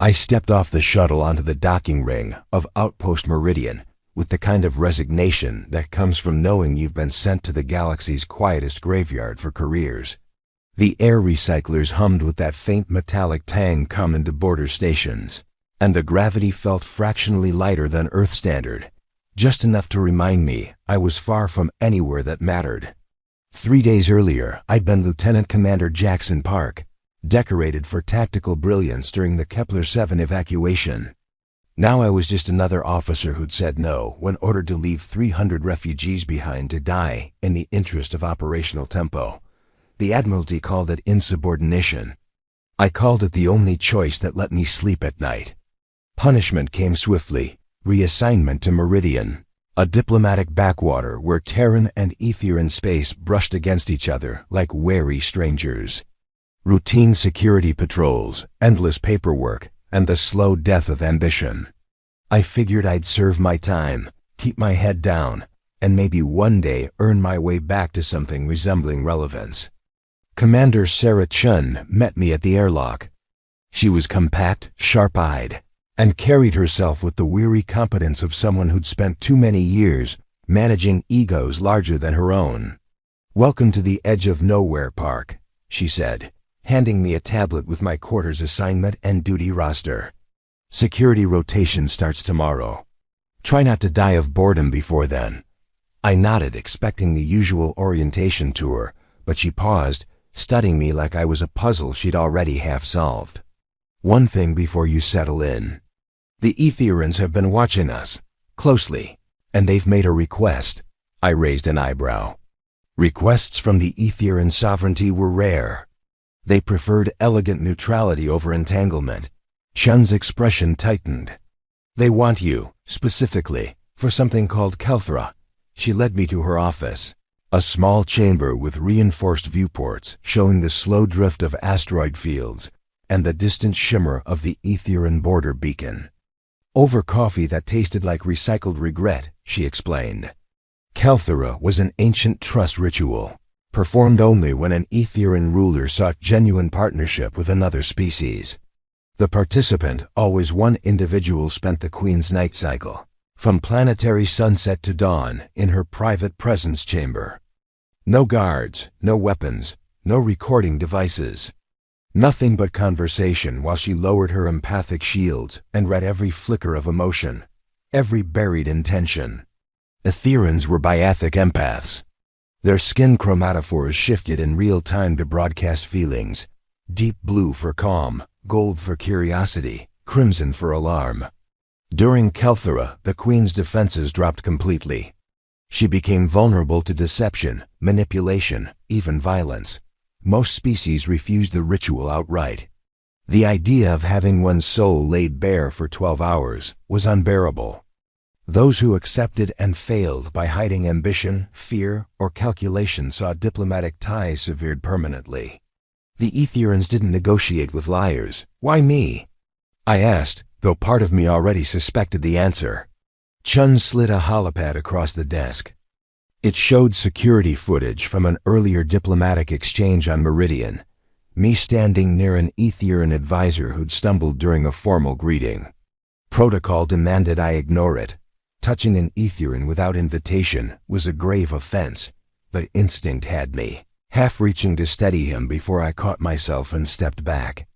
I stepped off the shuttle onto the docking ring of Outpost Meridian with the kind of resignation that comes from knowing you've been sent to the galaxy's quietest graveyard for careers. The air recyclers hummed with that faint metallic tang common to border stations, and the gravity felt fractionally lighter than Earth standard, just enough to remind me I was far from anywhere that mattered. 3 days earlier, I'd been Lieutenant Commander Jackson Park, decorated for tactical brilliance during the Kepler-7 evacuation. Now I was just another officer who'd said no when ordered to leave 300 refugees behind to die in the interest of operational tempo. The Admiralty called it insubordination. I called it the only choice that let me sleep at night. Punishment came swiftly, reassignment to Meridian, a diplomatic backwater where Terran and Aetherian space brushed against each other like wary strangers. Routine security patrols, endless paperwork, and the slow death of ambition. I figured I'd serve my time, keep my head down, and maybe one day earn my way back to something resembling relevance. Commander Sarah Chun met me at the airlock. She was compact, sharp-eyed, and carried herself with the weary competence of someone who'd spent too many years managing egos larger than her own. "Welcome to the edge of nowhere, Park," she said, handing me a tablet with my quarters assignment and duty roster. "Security rotation starts tomorrow. Try not to die of boredom before then." I nodded, expecting the usual orientation tour, but she paused, studying me like I was a puzzle she'd already half solved. "One thing before you settle in. The Aetherians have been watching us closely, and they've made a request." I raised an eyebrow. Requests from the Aetherian sovereignty were rare. They preferred elegant neutrality over entanglement. Chun's expression tightened. "They want you, specifically, for something called Kelthra." She led me to her office, a small chamber with reinforced viewports showing the slow drift of asteroid fields and the distant shimmer of the Aetherian border beacon. "Over coffee that tasted like recycled regret," she explained. Kelthra was an ancient trust ritual, performed only when an Aetherian ruler sought genuine partnership with another species. The participant, always one individual, spent the Queen's night cycle, from planetary sunset to dawn, in her private presence chamber. No guards, no weapons, no recording devices. Nothing but conversation while she lowered her empathic shields and read every flicker of emotion, every buried intention. Aetherians were biathic empaths. Their skin chromatophores shifted in real time to broadcast feelings: deep blue for calm, gold for curiosity, crimson for alarm. During Kelthra, the Queen's defenses dropped completely. She became vulnerable to deception, manipulation, even violence. Most species refused the ritual outright. The idea of having one's soul laid bare for 12 hours was unbearable. Those who accepted and failed by hiding ambition, fear, or calculation saw diplomatic ties severed permanently. The Aetherians didn't negotiate with liars. Why me? I asked, though part of me already suspected the answer. Chun slid a holopad across the desk. It showed security footage from an earlier diplomatic exchange on Meridian, me standing near an Aetherian advisor who'd stumbled during a formal greeting. Protocol demanded I ignore it. Touching an Aetherian without invitation was a grave offense, but instinct had me, half reaching to steady him before I caught myself and stepped back.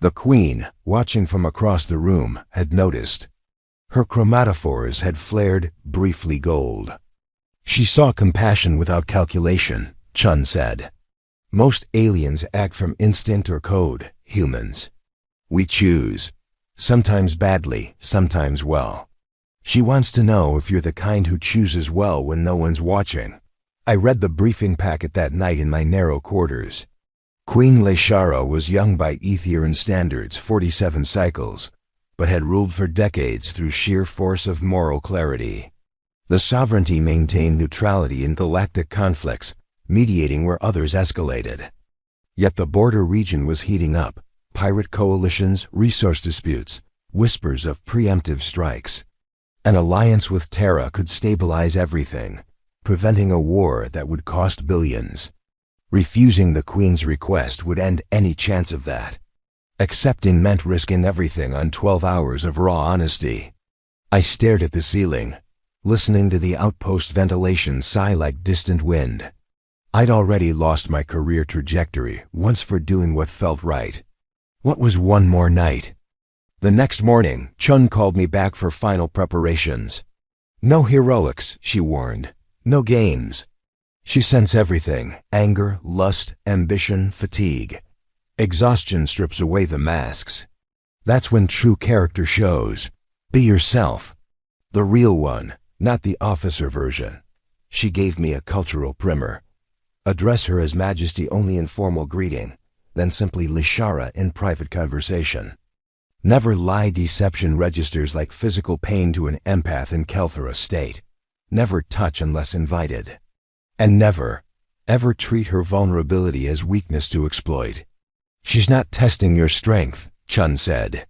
The Queen, watching from across the room, had noticed. Her chromatophores had flared briefly gold. "She saw compassion without calculation," Chun said. "Most aliens act from instinct or code, humans. We choose, sometimes badly, sometimes well. She wants to know if you're the kind who chooses well when no one's watching." I read the briefing packet that night in my narrow quarters. Queen Leshara was young by Aetherian standards, 47 cycles, but had ruled for decades through sheer force of moral clarity. The sovereignty maintained neutrality in galactic conflicts, mediating where others escalated. Yet the border region was heating up: pirate coalitions, resource disputes, whispers of preemptive strikes. An alliance with Terra could stabilize everything, preventing a war that would cost billions. Refusing the Queen's request would end any chance of that. Accepting meant risking everything on 12 hours of raw honesty. I stared at the ceiling, listening to the outpost ventilation sigh like distant wind. I'd already lost my career trajectory once for doing what felt right. What was one more night? The next morning, Chun called me back for final preparations. No heroics, she warned. No games. She sensed everything: anger, lust, ambition, fatigue. Exhaustion strips away the masks. That's when true character shows. Be yourself. The real one, not the officer version. She gave me a cultural primer. Address her as Majesty only in formal greeting, then simply Lishara in private conversation. Never lie. Deception registers like physical pain to an empath in Kelthara state. Never touch unless invited. And never, ever treat her vulnerability as weakness to exploit. She's not testing your strength, Chun said.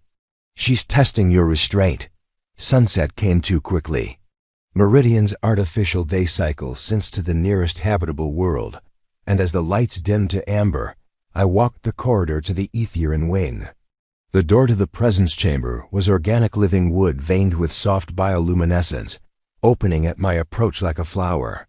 She's testing your restraint. Sunset came too quickly. Meridian's artificial day cycle since to the nearest habitable world, and as the lights dimmed to amber, I walked the corridor to the Aetherian wing. The door to the presence chamber was organic living wood veined with soft bioluminescence, opening at my approach like a flower.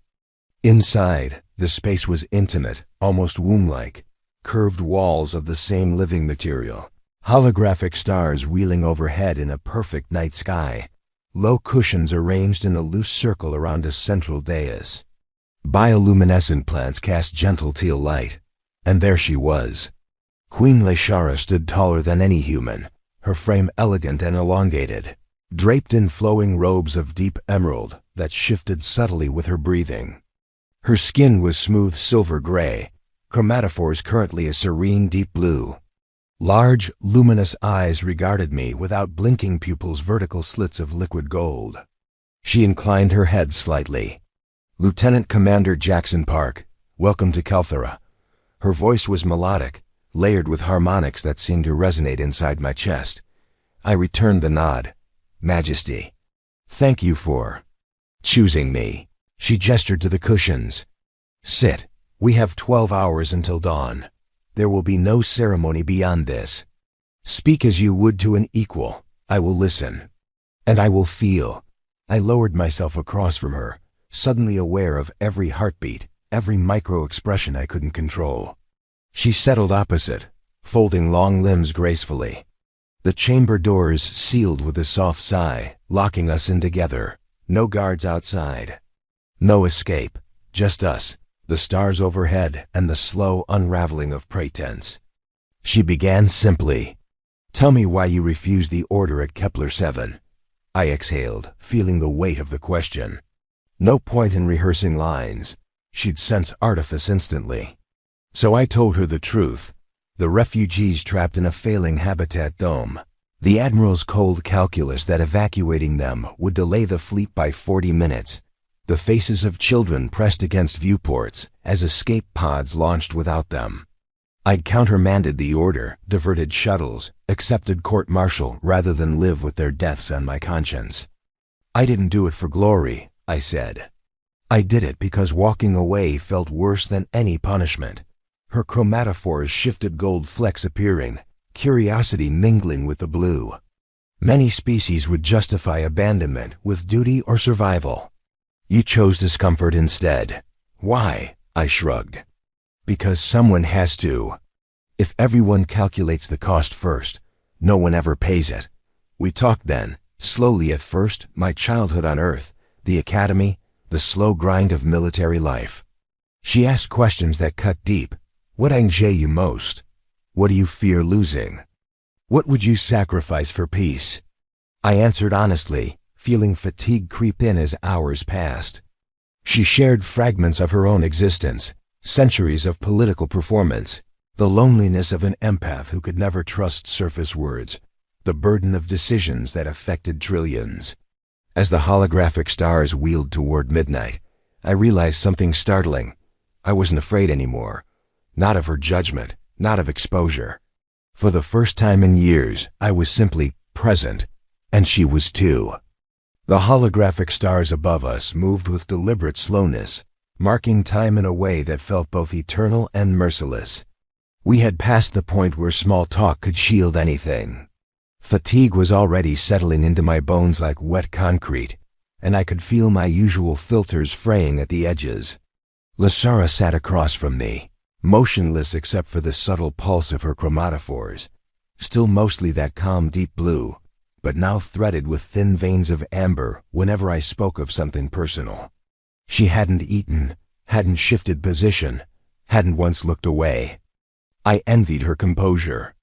Inside, the space was intimate, almost womb-like, curved walls of the same living material, holographic stars wheeling overhead in a perfect night sky, low cushions arranged in a loose circle around a central dais. Bioluminescent plants cast gentle teal light, and there she was. Queen Leshara stood taller than any human, her frame elegant and elongated, draped in flowing robes of deep emerald that shifted subtly with her breathing. Her skin was smooth silver gray, chromatophores currently a serene deep blue. Large, luminous eyes regarded me without blinking pupils, vertical slits of liquid gold. She inclined her head slightly. Lieutenant Commander Jackson Park, welcome to Kelthara. Her voice was melodic, layered with harmonics that seemed to resonate inside my chest. I returned the nod. Majesty. Thank you for choosing me. She gestured to the cushions. Sit. We have 12 hours until dawn. There will be no ceremony beyond this. Speak as you would to an equal. I will listen. And I will feel. I lowered myself across from her, suddenly aware of every heartbeat, every micro-expression I couldn't control. She settled opposite, folding long limbs gracefully. The chamber doors sealed with a soft sigh, locking us in together. No guards outside. No escape. Just us, the stars overhead, and the slow unraveling of pretense. She began simply. Tell me why you refused the order at Kepler 7. I exhaled, feeling the weight of the question. No point in rehearsing lines. She'd sense artifice instantly. So I told her the truth. The refugees trapped in a failing habitat dome. The Admiral's cold calculus that evacuating them would delay the fleet by 40 minutes. The faces of children pressed against viewports as escape pods launched without them. I'd countermanded the order, diverted shuttles, accepted court-martial rather than live with their deaths on my conscience. I didn't do it for glory, I said. I did it because walking away felt worse than any punishment. Her chromatophores shifted, gold flecks appearing, curiosity mingling with the blue. Many species would justify abandonment with duty or survival. You chose discomfort instead. Why? I shrugged. Because someone has to. If everyone calculates the cost first, no one ever pays it. We talked then, slowly at first, my childhood on Earth, the academy, the slow grind of military life. She asked questions that cut deep. What angered you most? What do you fear losing? What would you sacrifice for peace? I answered honestly, feeling fatigue creep in as hours passed. She shared fragments of her own existence, centuries of political performance, the loneliness of an empath who could never trust surface words, the burden of decisions that affected trillions. As the holographic stars wheeled toward midnight, I realized something startling. I wasn't afraid anymore. Not of her judgment, not of exposure. For the first time in years, I was simply present, and she was too. The holographic stars above us moved with deliberate slowness, marking time in a way that felt both eternal and merciless. We had passed the point where small talk could shield anything. Fatigue was already settling into my bones like wet concrete, and I could feel my usual filters fraying at the edges. Lasara sat across from me, motionless except for the subtle pulse of her chromatophores, still mostly that calm deep blue, but now threaded with thin veins of amber whenever I spoke of something personal. She hadn't eaten, hadn't shifted position, hadn't once looked away. I envied her composure.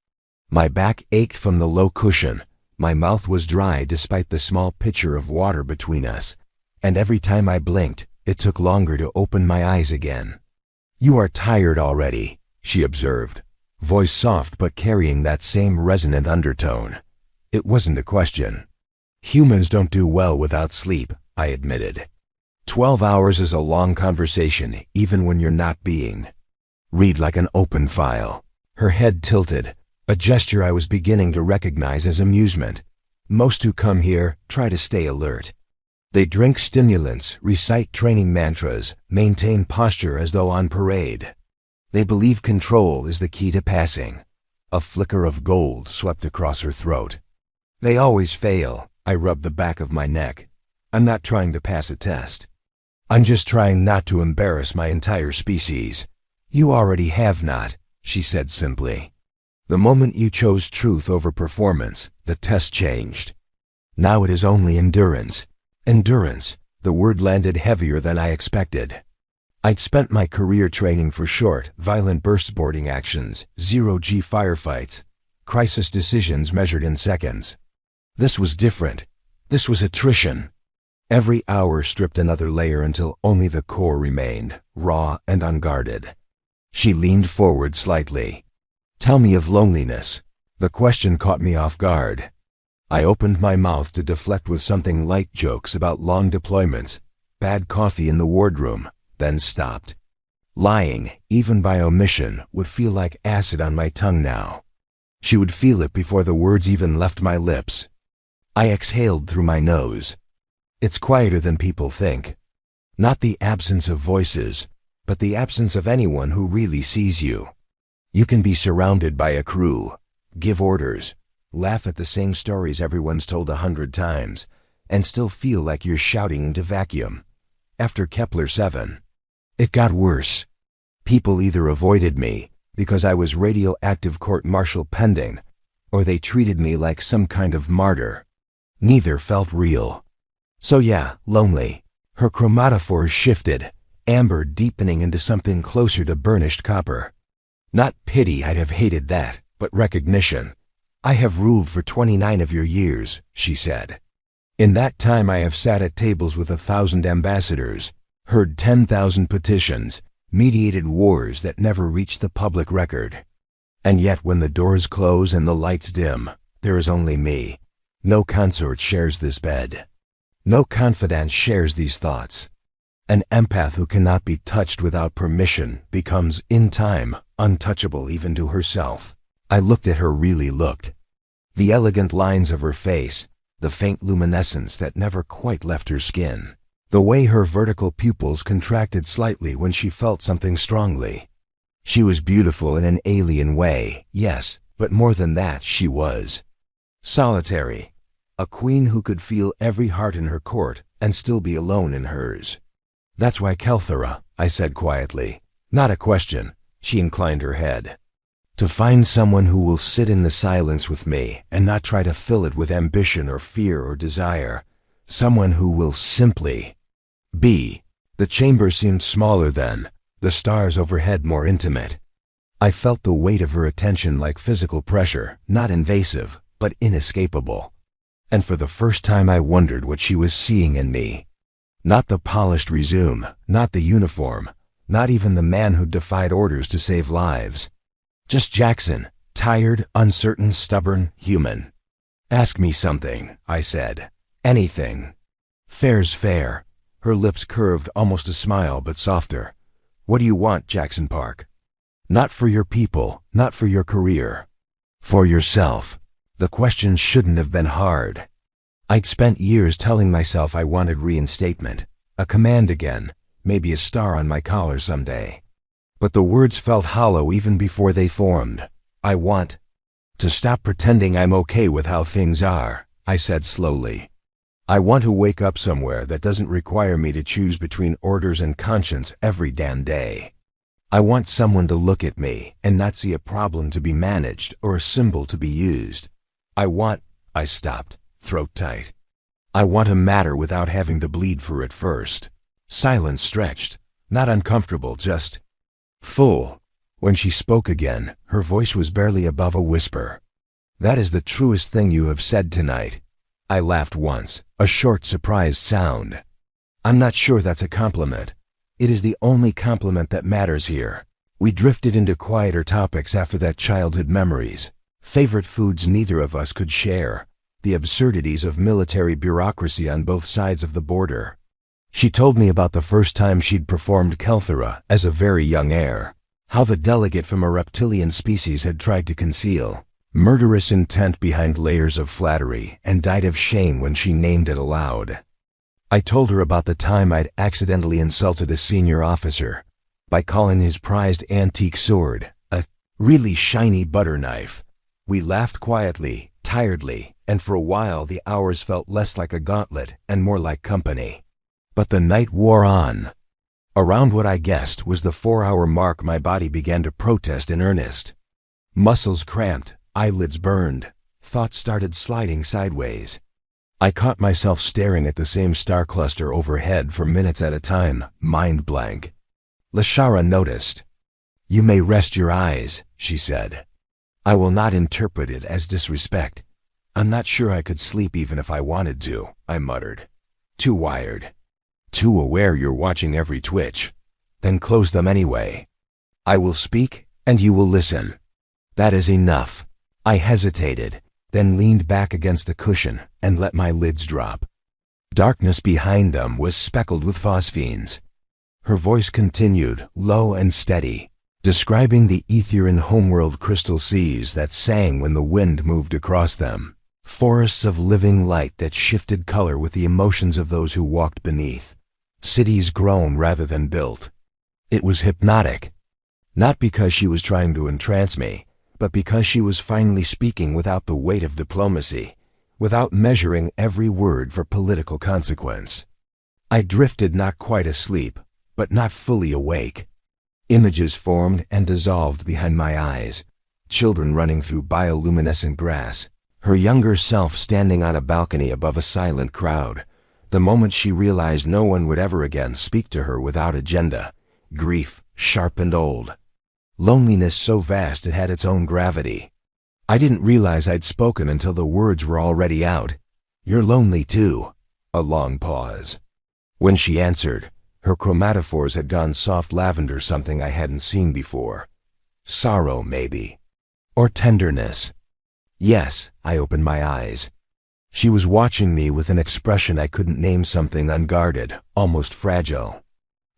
My back ached from the low cushion, my mouth was dry despite the small pitcher of water between us, and every time I blinked, it took longer to open my eyes again. "You are tired already," she observed, voice soft but carrying that same resonant undertone. It wasn't a question. "Humans don't do well without sleep," I admitted. 12 hours is a long conversation, even when you're not being. Read like an open file. Her head tilted, a gesture I was beginning to recognize as amusement. Most who come here try to stay alert. They drink stimulants, recite training mantras, maintain posture as though on parade. They believe control is the key to passing. A flicker of gold swept across her throat. "They always fail." I rubbed the back of my neck. "I'm not trying to pass a test. I'm just trying not to embarrass my entire species." "You already have not," she said simply. "The moment you chose truth over performance, the test changed. Now it is only endurance." Endurance, the word landed heavier than I expected. I'd spent my career training for short, violent burstboarding actions, zero-G firefights, crisis decisions measured in seconds. This was different. This was attrition. Every hour stripped another layer until only the core remained, raw and unguarded. She leaned forward slightly. "Tell me of loneliness." The question caught me off guard. I opened my mouth to deflect with something light jokes about long deployments, bad coffee in the wardroom, then stopped. Lying, even by omission, would feel like acid on my tongue now. She would feel it before the words even left my lips. I exhaled through my nose. "It's quieter than people think. Not the absence of voices, but the absence of anyone who really sees you. You can be surrounded by a crew, give orders, laugh at the same stories everyone's told 100 times, and still feel like you're shouting into vacuum." After Kepler-7, it got worse. People either avoided me because I was radioactive court-martial pending, or they treated me like some kind of martyr. Neither felt real. So yeah, lonely. Her chromatophores shifted, amber deepening into something closer to burnished copper. Not pity, I'd have hated that, but recognition. "I have ruled for 29 of your years," she said. "In that time I have sat at tables with 1,000 ambassadors, heard 10,000 petitions, mediated wars that never reached the public record. And yet when the doors close and the lights dim, there is only me. No consort shares this bed. No confidant shares these thoughts. An empath who cannot be touched without permission becomes, in time, untouchable even to herself." I looked at her, really looked. The elegant lines of her face, the faint luminescence that never quite left her skin, the way her vertical pupils contracted slightly when she felt something strongly. She was beautiful in an alien way, yes, but more than that, she was solitary. A queen who could feel every heart in her court and still be alone in hers. "That's why Kelthara," I said quietly. Not a question. She inclined her head. "To find someone who will sit in the silence with me and not try to fill it with ambition or fear or desire. Someone who will simply be." The chamber seemed smaller then, the stars overhead more intimate. I felt the weight of her attention like physical pressure, not invasive, but inescapable. And for the first time I wondered what she was seeing in me. Not the polished resume, not the uniform, not even the man who defied orders to save lives. Just Jackson, tired, uncertain, stubborn, human. "Ask me something," I said. "Anything." "Fair's fair." Her lips curved, almost a smile, but softer. "What do you want, Jackson Park?" "Not for your people, not for your career. For yourself." The question shouldn't have been hard. I'd spent years telling myself I wanted reinstatement, a command again, maybe a star on my collar someday. But the words felt hollow even before they formed. I want to stop pretending I'm okay with how things are, I said slowly. I want to wake up somewhere that doesn't require me to choose between orders and conscience every damn day. I want someone to look at me and not see a problem to be managed or a symbol to be used. I stopped, throat tight. I want to matter without having to bleed for it first. Silence stretched, not uncomfortable, just full. When she spoke again, her voice was barely above a whisper. That is the truest thing you have said tonight. I laughed once, a short, surprised sound. I'm not sure that's a compliment. It is the only compliment that matters here. We drifted into quieter topics after that, childhood memories, favorite foods neither of us could share, the absurdities of military bureaucracy on both sides of the border. She told me about the first time she'd performed Kelthera as a very young heir, how the delegate from a reptilian species had tried to conceal murderous intent behind layers of flattery and died of shame when she named it aloud. I told her about the time I'd accidentally insulted a senior officer by calling his prized antique sword a really shiny butter knife. We laughed quietly, tiredly, and for a while the hours felt less like a gauntlet and more like company. But the night wore on. Around what I guessed was the 4-hour mark, my body began to protest in earnest. Muscles cramped, eyelids burned, thoughts started sliding sideways. I caught myself staring at the same star cluster overhead for minutes at a time, mind blank. Lashara noticed. "You may rest your eyes," she said. "I will not interpret it as disrespect. I'm not sure I could sleep even if I wanted to," I muttered. "Too wired. Too aware you're watching every twitch. Then close them anyway. I will speak, and you will listen. That is enough." I hesitated, then leaned back against the cushion and let my lids drop. Darkness behind them was speckled with phosphenes. Her voice continued, low and steady, describing the ether and homeworld crystal seas that sang when the wind moved across them, forests of living light that shifted color with the emotions of those who walked beneath, cities grown rather than built. It was hypnotic, not because she was trying to entrance me, but because she was finally speaking without the weight of diplomacy, without measuring every word for political consequence. I drifted, not quite asleep, but not fully awake. Images formed and dissolved behind my eyes. Children running through bioluminescent grass, her younger self standing on a balcony above a silent crowd, the moment she realized no one would ever again speak to her without agenda, grief sharp and old, loneliness so vast it had its own gravity. I didn't realize I'd spoken until the words were already out. "You're lonely too." A long pause. When she answered, her chromatophores had gone soft lavender, something I hadn't seen before. Sorrow, maybe. Or tenderness. Yes, I opened my eyes. She was watching me with an expression I couldn't name, something unguarded, almost fragile.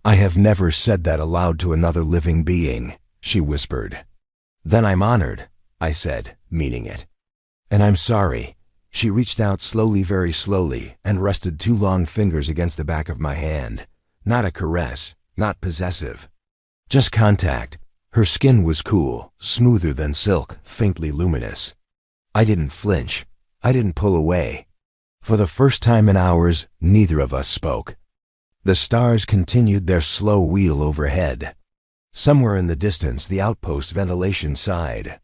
"I have never said that aloud to another living being," she whispered. "Then I'm honored," I said, meaning it. "And I'm sorry." She reached out slowly, very slowly, and rested 2 long fingers against the back of my hand. Not a caress, not possessive. Just contact. Her skin was cool, smoother than silk, faintly luminous. I didn't flinch. I didn't pull away. For the first time in hours, neither of us spoke. The stars continued their slow wheel overhead. Somewhere in the distance, the outpost ventilation sighed.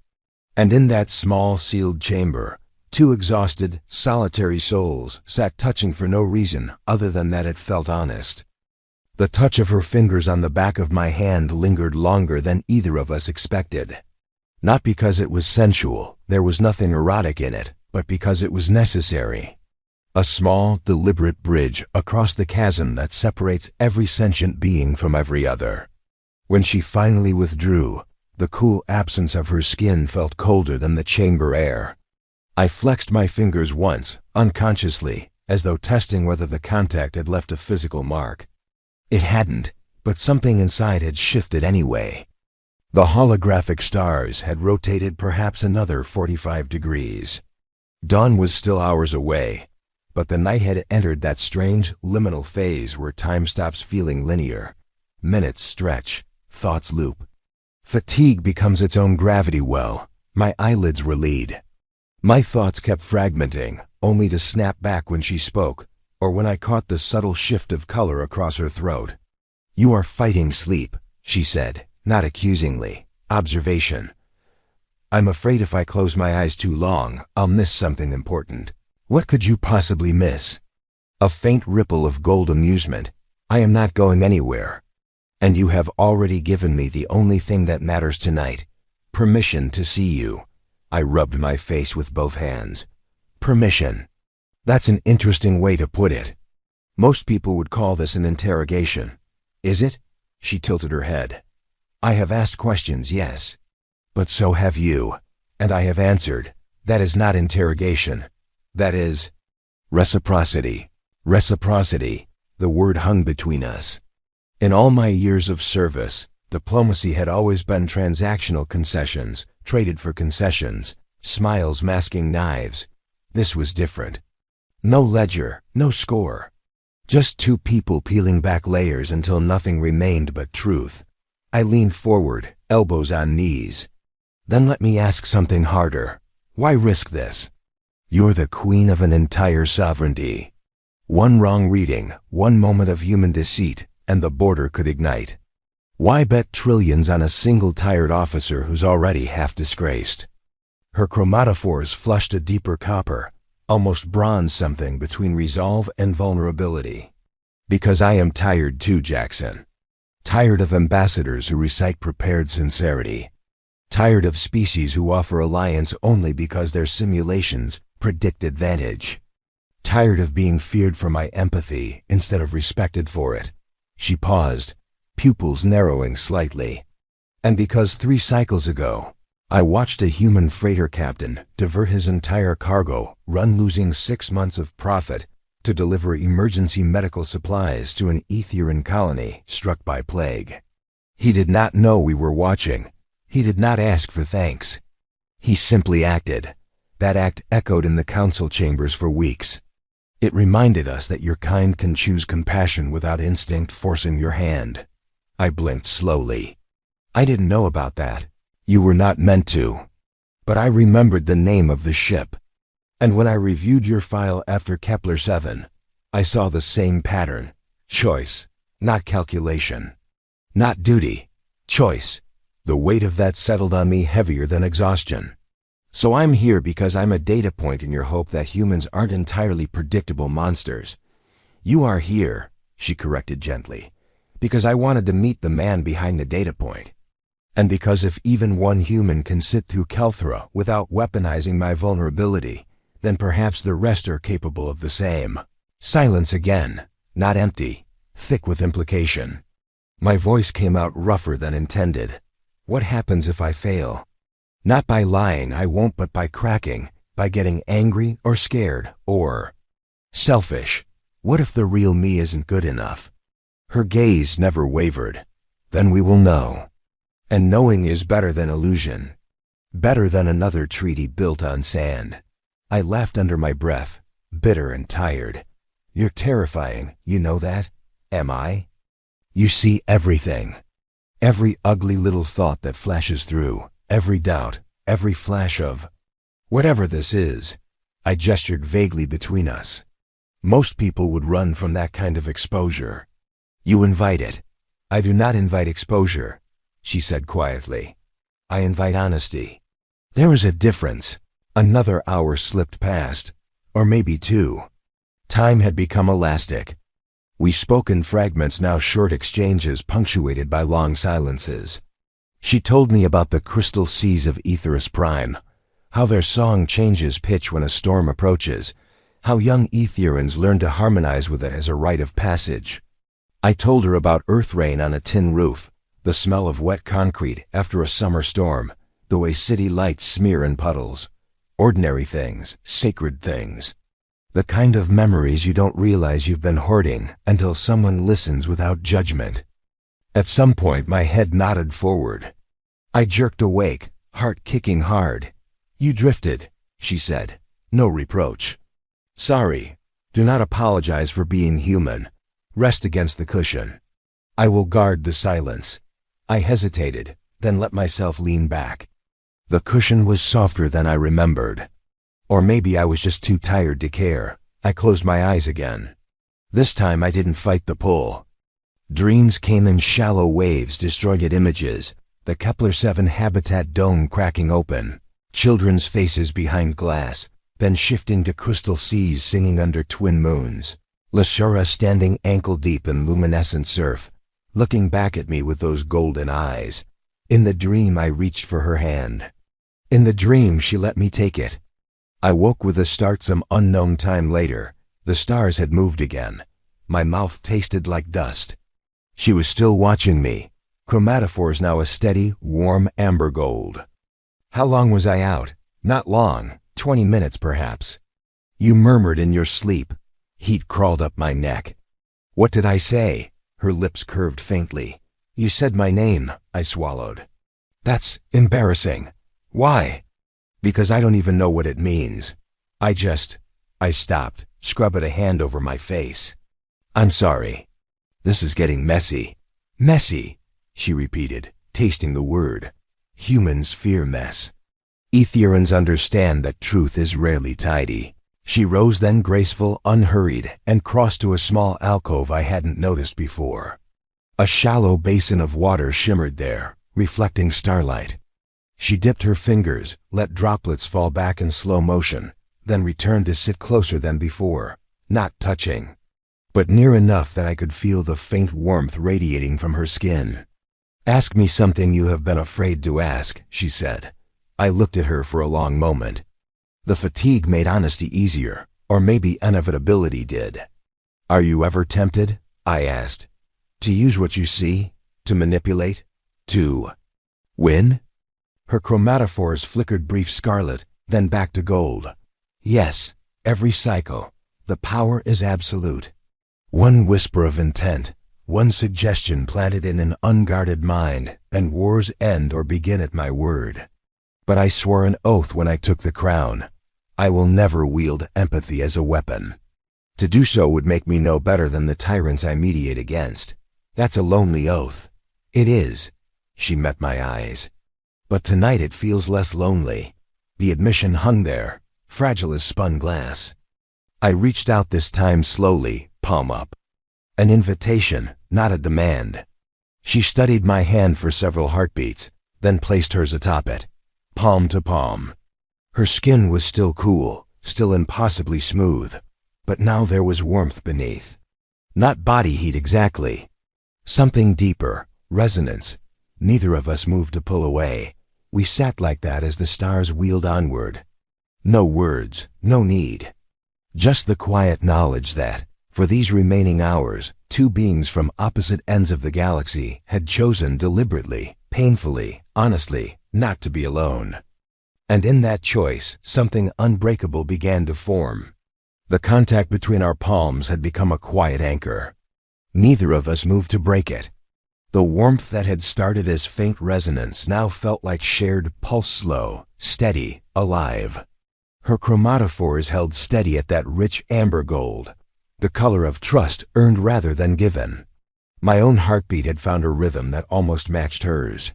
And in that small, sealed chamber, 2 exhausted, solitary souls sat touching for no reason other than that it felt honest. The touch of her fingers on the back of my hand lingered longer than either of us expected. Not because it was sensual, there was nothing erotic in it, but because it was necessary. A small, deliberate bridge across the chasm that separates every sentient being from every other. When she finally withdrew, the cool absence of her skin felt colder than the chamber air. I flexed my fingers once, unconsciously, as though testing whether the contact had left a physical mark. It hadn't, but something inside had shifted anyway. The holographic stars had rotated perhaps another 45 degrees. Dawn was still hours away, but the night had entered that strange, liminal phase where time stops feeling linear. Minutes stretch, Thoughts loop. Fatigue becomes its own gravity well. My eyelids recede. My thoughts kept fragmenting, only to snap back when she spoke, or when I caught the subtle shift of color across her throat. "You are fighting sleep," she said, not accusingly. Observation. "I'm afraid if I close my eyes too long, I'll miss something important." "What could you possibly miss?" A faint ripple of gold amusement. "I am not going anywhere. And you have already given me the only thing that matters tonight. Permission to see you." I rubbed my face with both hands. Permission. That's an interesting way to put it. Most people would call this an interrogation. Is it? She tilted her head. I have asked questions, yes. But so have you. And I have answered. That is not interrogation. That is reciprocity. Reciprocity. The word hung between us. In all my years of service, diplomacy had always been transactional concessions, traded for concessions, smiles masking knives. This was different. No ledger, no score. Just two people peeling back layers until nothing remained but truth. I leaned forward, elbows on knees. Then let me ask something harder. Why risk this? You're the queen of an entire sovereignty. One wrong reading, one moment of human deceit, and the border could ignite. Why bet trillions on a single tired officer who's already half disgraced? Her chromatophores flushed a deeper copper, almost bronze something between resolve and vulnerability. Because I am tired too, Jackson. Tired of ambassadors who recite prepared sincerity. Tired of species who offer alliance only because their simulations predict advantage. Tired of being feared for my empathy instead of respected for it. She paused, pupils narrowing slightly. And because 3 cycles ago, I watched a human freighter captain divert his entire cargo, run losing 6 months of profit, to deliver emergency medical supplies to an Etherian colony struck by plague. He did not know we were watching. He did not ask for thanks. He simply acted. That act echoed in the council chambers for weeks. It reminded us that your kind can choose compassion without instinct forcing your hand. I blinked slowly. I didn't know about that. You were not meant to. But I remembered the name of the ship. And when I reviewed your file after Kepler 7, I saw the same pattern. Choice, not calculation. Not duty. Choice. The weight of that settled on me heavier than exhaustion. So I'm here because I'm a data point in your hope that humans aren't entirely predictable monsters. You are here, she corrected gently, because I wanted to meet the man behind the data point. And because if even one human can sit through Kelthra without weaponizing my vulnerability, then perhaps the rest are capable of the same. Silence again, not empty, thick with implication. My voice came out rougher than intended. What happens if I fail? Not by lying, I won't, but by cracking, by getting angry or scared or selfish. What if the real me isn't good enough? Her gaze never wavered. Then we will know. And knowing is better than illusion. Better than another treaty built on sand. I laughed under my breath, bitter and tired. You're terrifying, you know that? Am I? You see everything. Every ugly little thought that flashes through, every doubt, every flash of whatever this is. I gestured vaguely between us. Most people would run from that kind of exposure. You invite it. I do not invite exposure, she said quietly. I invite honesty. There is a difference. Another hour slipped past, or maybe 2. Time had become elastic. We spoke in fragments, now short exchanges punctuated by long silences. She told me about the crystal seas of Aetheris Prime, how their song changes pitch when a storm approaches, how young Aetherians learn to harmonize with it as a rite of passage. I told her about earth rain on a tin roof, the smell of wet concrete after a summer storm, the way city lights smear in puddles. Ordinary things, sacred things. The kind of memories you don't realize you've been hoarding until someone listens without judgment. At some point my head nodded forward. I jerked awake, heart kicking hard. You drifted, she said. No reproach. Sorry. Do not apologize for being human. Rest against the cushion. I will guard the silence. I hesitated, then let myself lean back. The cushion was softer than I remembered. Or maybe I was just too tired to care. I closed my eyes again. This time I didn't fight the pull. Dreams came in shallow waves, disjointed images, the Kepler-7 habitat dome cracking open, children's faces behind glass, then shifting to crystal seas singing under twin moons, Lashura standing ankle-deep in luminescent surf, looking back at me with those golden eyes. In the dream I reached for her hand. In the dream she let me take it. I woke with a start some unknown time later. The stars had moved again. My mouth tasted like dust. She was still watching me, chromatophores now a steady, warm amber gold. How long was I out? Not long, 20 minutes perhaps. You murmured in your sleep. Heat crawled up my neck. What did I say? Her lips curved faintly. You said my name, I swallowed. That's embarrassing. Why? Because I don't even know what it means. I stopped, scrubbed a hand over my face. I'm sorry. This is getting messy. Messy, she repeated, tasting the word. Humans fear mess. Etherians understand that truth is rarely tidy. She rose then graceful, unhurried, and crossed to a small alcove I hadn't noticed before. A shallow basin of water shimmered there, reflecting starlight. She dipped her fingers, let droplets fall back in slow motion, then returned to sit closer than before, not touching, but near enough that I could feel the faint warmth radiating from her skin. Ask me something you have been afraid to ask, she said. I looked at her for a long moment. The fatigue made honesty easier, or maybe inevitability did. Are you ever tempted? I asked. To use what you see? To manipulate? To win? Her chromatophores flickered brief scarlet, then back to gold. Yes, every cycle. The power is absolute. One whisper of intent, one suggestion planted in an unguarded mind, and wars end or begin at my word. But I swore an oath when I took the crown. I will never wield empathy as a weapon. To do so would make me no better than the tyrants I mediate against. That's a lonely oath. It is. She met my eyes. But tonight it feels less lonely. The admission hung there, fragile as spun glass. I reached out this time slowly, palm up. An invitation, not a demand. She studied my hand for several heartbeats, then placed hers atop it, palm to palm. Her skin was still cool, still impossibly smooth, but now there was warmth beneath. Not body heat exactly. Something deeper, resonance. Neither of us moved to pull away. We sat like that as the stars wheeled onward. No words, no need. Just the quiet knowledge that, for these remaining hours, two beings from opposite ends of the galaxy had chosen deliberately, painfully, honestly, not to be alone. And in that choice, something unbreakable began to form. The contact between our palms had become a quiet anchor. Neither of us moved to break it. The warmth that had started as faint resonance now felt like shared pulse, slow, steady, alive. Her chromatophores held steady at that rich amber gold, the color of trust earned rather than given. My own heartbeat had found a rhythm that almost matched hers.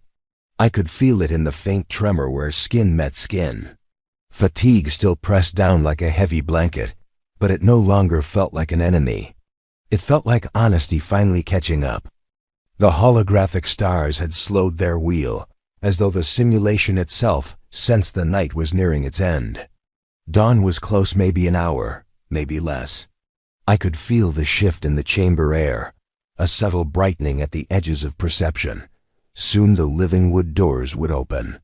I could feel it in the faint tremor where skin met skin. Fatigue still pressed down like a heavy blanket, but it no longer felt like an enemy. It felt like honesty finally catching up. The holographic stars had slowed their wheel, as though the simulation itself sensed the night was nearing its end. Dawn was close, maybe an hour, maybe less. I could feel the shift in the chamber air, a subtle brightening at the edges of perception. Soon the living wood doors would open.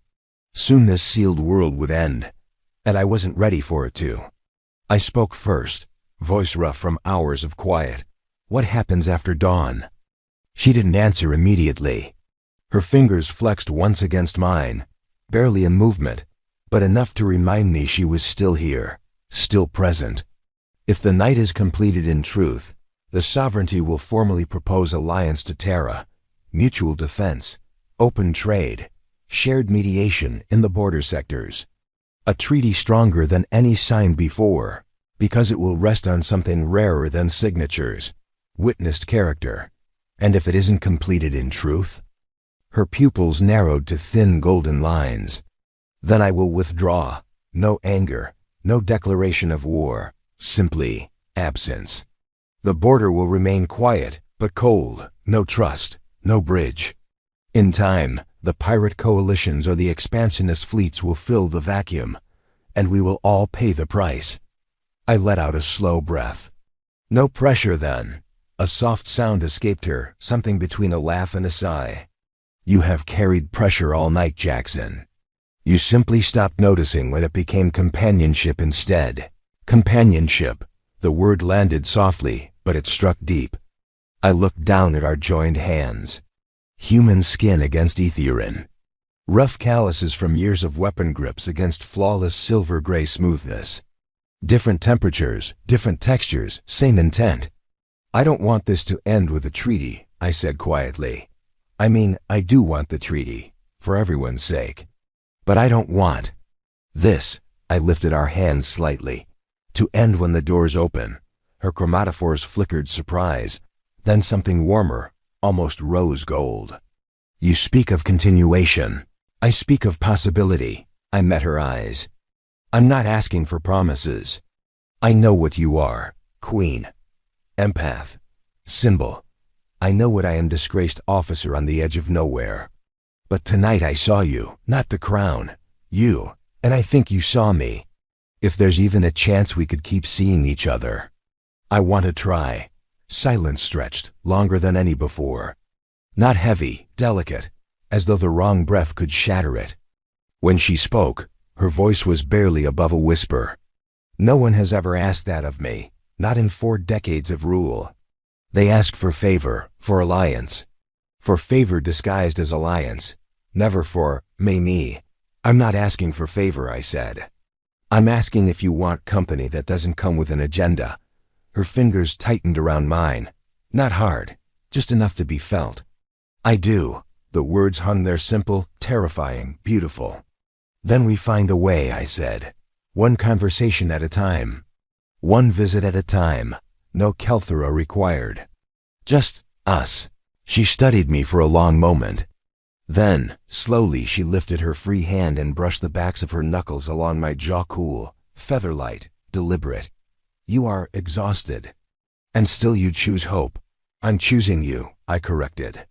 Soon this sealed world would end, and I wasn't ready for it to. I spoke first, voice rough from hours of quiet. What happens after dawn? She didn't answer immediately. Her fingers flexed once against mine, barely a movement, but enough to remind me she was still here, still present. If the night is completed in truth, the sovereignty will formally propose alliance to Terra, mutual defense, open trade, shared mediation in the border sectors. A treaty stronger than any signed before, because it will rest on something rarer than signatures, witnessed character. And if it isn't completed in truth? Her pupils narrowed to thin golden lines. Then I will withdraw. No anger, no declaration of war, simply absence. The border will remain quiet, but cold, no trust, no bridge. In time, the pirate coalitions or the expansionist fleets will fill the vacuum, and we will all pay the price. I let out a slow breath. No pressure then. A soft sound escaped her, something between a laugh and a sigh. You have carried pressure all night, Jackson. You simply stopped noticing when it became companionship instead. Companionship. The word landed softly, but it struck deep. I looked down at our joined hands. Human skin against Etherean. Rough calluses from years of weapon grips against flawless silver-gray smoothness. Different temperatures, different textures, same intent. I don't want this to end with a treaty, I said quietly. I mean, I do want the treaty, for everyone's sake. But I don't want this, I lifted our hands slightly, to end when the doors open. Her chromatophores flickered surprise, then something warmer, almost rose gold. You speak of continuation. I speak of possibility. I met her eyes. I'm not asking for promises. I know what you are, Queen. Empath. Symbol. I know what I am, disgraced officer on the edge of nowhere. But tonight I saw you, not the crown. You, and I think you saw me. If there's even a chance we could keep seeing each other. I want to try. Silence stretched, longer than any before. Not heavy, delicate, as though the wrong breath could shatter it. When she spoke, her voice was barely above a whisper. No one has ever asked that of me, not in 4 decades of rule. They ask for favor, for alliance. For favor disguised as alliance. Never for, me. I'm not asking for favor, I said. I'm asking if you want company that doesn't come with an agenda. Her fingers tightened around mine. Not hard, just enough to be felt. I do. The words hung there, simple, terrifying, beautiful. Then we find a way, I said. One conversation at a time. One visit at a time. No Kelthera required. Just us. She studied me for a long moment. Then, slowly, she lifted her free hand and brushed the backs of her knuckles along my jaw, cool, feather-light, deliberate. You are exhausted. And still you choose hope. I'm choosing you, I corrected.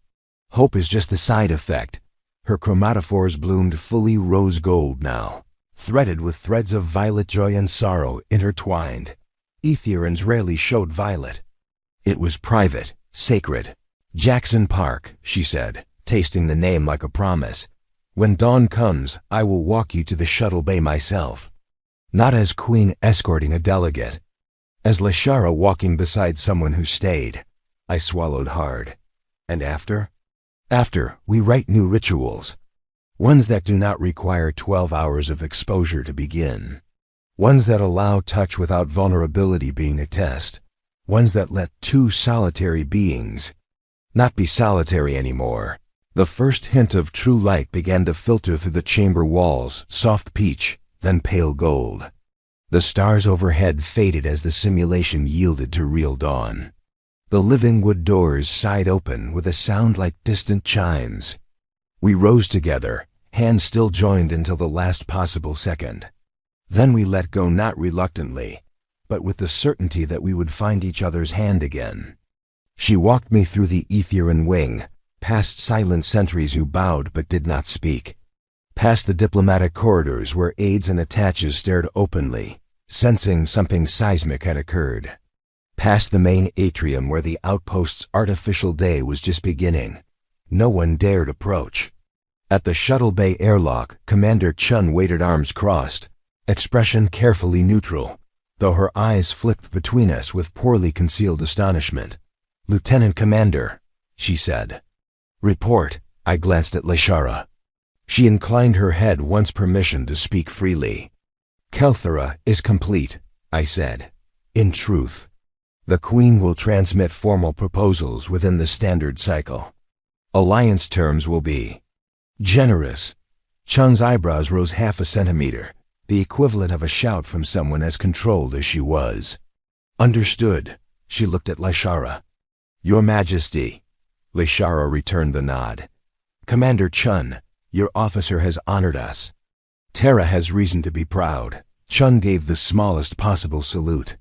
Hope is just the side effect. Her chromatophores bloomed fully rose gold now, threaded with threads of violet joy and sorrow intertwined. Ethereans rarely showed violet. It was private, sacred. Jackson Park, she said, tasting the name like a promise. When dawn comes, I will walk you to the shuttle bay myself. Not as queen escorting a delegate. As Lashara walking beside someone who stayed. I swallowed hard. And after? After, we write new rituals. Ones that do not require 12 hours of exposure to begin. Ones that allow touch without vulnerability being a test. Ones that let 2 solitary beings not be solitary anymore. The first hint of true light began to filter through the chamber walls, soft peach, then pale gold. The stars overhead faded as the simulation yielded to real dawn. The living wood doors sighed open with a sound like distant chimes. We rose together, hands still joined until the last possible second. Then we let go, not reluctantly, but with the certainty that we would find each other's hand again. She walked me through the Etherean wing, past silent sentries who bowed but did not speak, past the diplomatic corridors where aides and attaches stared openly, sensing something seismic had occurred, past the main atrium where the Outpost's artificial day was just beginning. No one dared approach. At the shuttle bay airlock, Commander Chun waited, arms crossed, expression carefully neutral, though her eyes flicked between us with poorly concealed astonishment. Lieutenant Commander, she said. Report. I glanced at Lashara. She inclined her head, once permission to speak freely. Kelthera is complete, I said. In truth, the Queen will transmit formal proposals within the standard cycle. Alliance terms will be generous. Chun's eyebrows rose half a centimeter, the equivalent of a shout from someone as controlled as she was. Understood. She looked at Lashara. Your Majesty. Lashara returned the nod. Commander Chun, your officer has honored us. Terra has reason to be proud. Chun gave the smallest possible salute.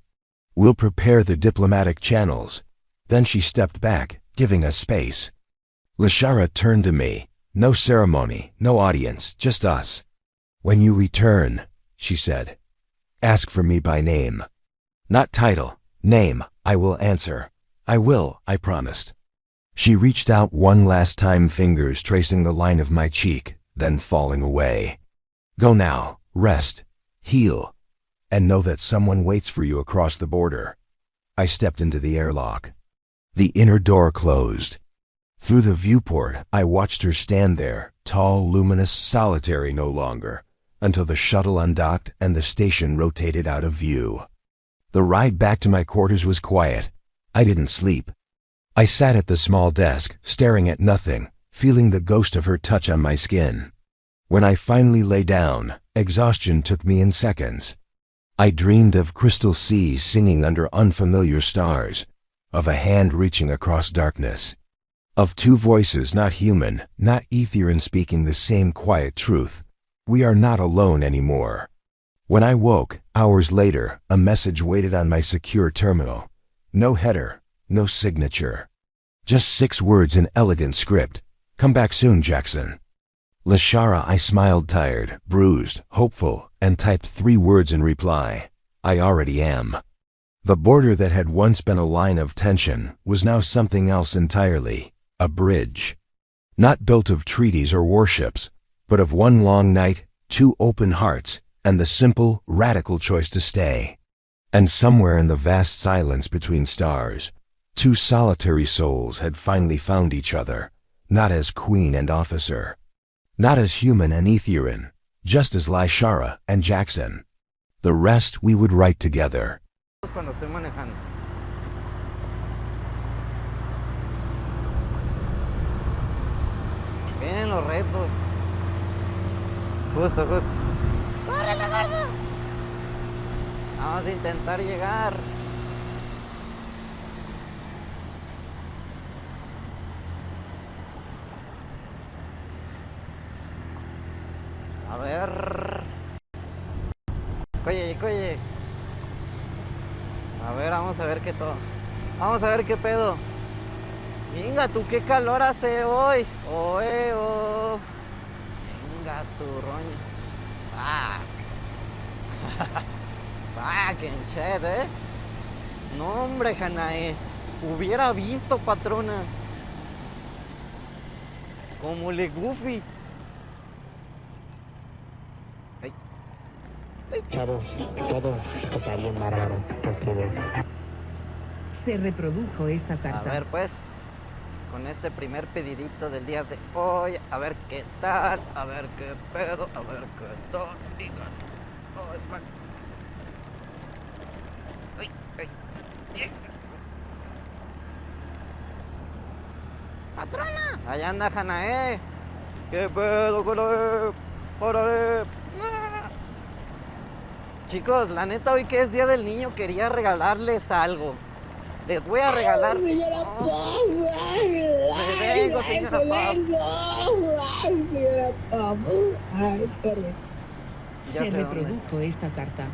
We'll prepare the diplomatic channels. Then she stepped back, giving us space. Lashara turned to me. No ceremony, no audience, just us. When you return, she said, ask for me by name. Not title, name, I will answer. I promised. She reached out one last time, fingers tracing the line of my cheek, then falling away. Go now, rest, heal, and know that someone waits for you across the border. I stepped into the airlock. The inner door closed. Through the viewport, I watched her stand there, tall, luminous, solitary no longer, until the shuttle undocked and the station rotated out of view. The ride back to my quarters was quiet. I didn't sleep. I sat at the small desk, staring at nothing, feeling the ghost of her touch on my skin. When I finally lay down, exhaustion took me in seconds. I dreamed of crystal seas singing under unfamiliar stars, of a hand reaching across darkness, of two voices not human, not Etherian, speaking the same quiet truth. We are not alone anymore. When I woke, hours later, a message waited on my secure terminal. No header, no signature. Just 6 words in elegant script. Come back soon, Jackson. Lashara, I smiled, tired, bruised, hopeful, and typed 3 words in reply. I already am. The border that had once been a line of tension was now something else entirely. A bridge. Not built of treaties or warships, but of one long night, 2 open hearts, and the simple, radical choice to stay. And somewhere in the vast silence between stars, 2 solitary souls had finally found each other, not as queen and officer, not as human and Etherian, just as Lashara and Jackson. The rest we would write together. Cuando estoy manejando. Vienen los retos. Justo. ¡Córrele, gordo! Vamos a intentar llegar. A ver. Oye. A ver, vamos a ver qué todo. Vamos a ver qué pedo. Venga, tú, qué calor hace hoy. Venga, tu roña. Fucking shit, No, hombre, Hanae. Hubiera visto, patrona. Como le Goofy. Chavos, todo está bien bárbaro. Se reprodujo esta carta. A ver, pues, con este primer pedidito del día de hoy, a ver qué tal, a ver qué pedo, a ver qué tal. ¡Patrona! Allá anda Hanae. ¿Qué pedo con él? ¡Órale! Chicos, la neta, hoy que es Día del Niño, quería regalarles algo. Les voy a regalar... ¡Ay, señora Pop! Me vengo, señora Pop. ¡Ay, señora Pop! ¡Ay, qué rico! Se reprodujo esta carta.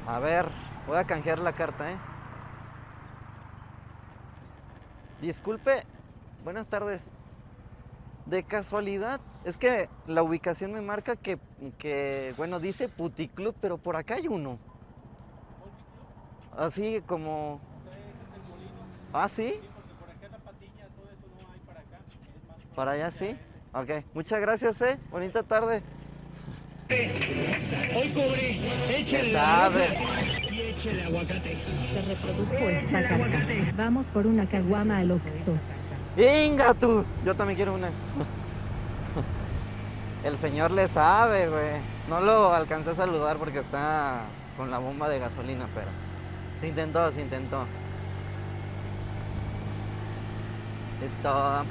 A ver, voy a canjear la carta, Disculpe, buenas tardes. De casualidad, es que la ubicación me marca que bueno, dice Puticlub, pero por acá hay uno. Así como... ¿Ah, sí? Sí, porque por acá en la Patiña todo eso no hay para acá. Es más ¿Para allá sí? Ok, muchas gracias, bonita tarde. hoy cobré, échale sabe. Y échale aguacate. Se reprodujo esta carta. Vamos por una caguama al Oxxo. ¡Venga tú! Yo también quiero una. El señor le sabe, güey. No lo alcancé a saludar porque está con la bomba de gasolina, pero se intentó. Listo.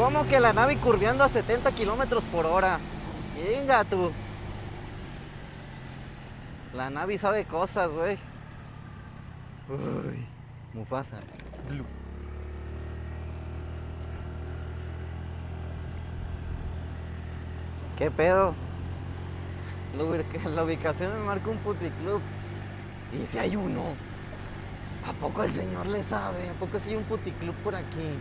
¿Cómo que la nave curveando a 70 kilómetros por hora? Venga tú. La nave sabe cosas, güey. Uy, Mufasa. Blue. ¿Qué pedo? La ubicación me marca un puticlub. ¿Y si hay uno? ¿A poco el señor le sabe? ¿A poco si hay un puticlub por aquí?